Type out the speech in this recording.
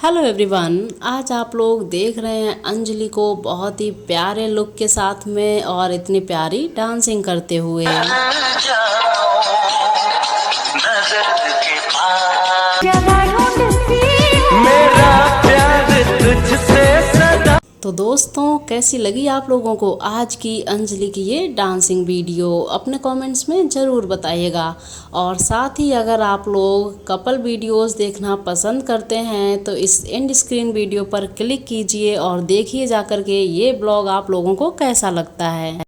Hello everyone, आज आप लोग देख रहे हैं अंजलि को बहुत ही प्यारे लुक के साथ में और इतनी प्यारी डांसिंग करते हुए। तो दोस्तों, कैसी लगी आप लोगों को आज की अंजलि की ये डांसिंग वीडियो? अपने कमेंट्स में ज़रूर बताइएगा। और साथ ही अगर आप लोग कपल वीडियोस देखना पसंद करते हैं तो इस एंड स्क्रीन वीडियो पर क्लिक कीजिए और देखिए जाकर के ये ब्लॉग आप लोगों को कैसा लगता है।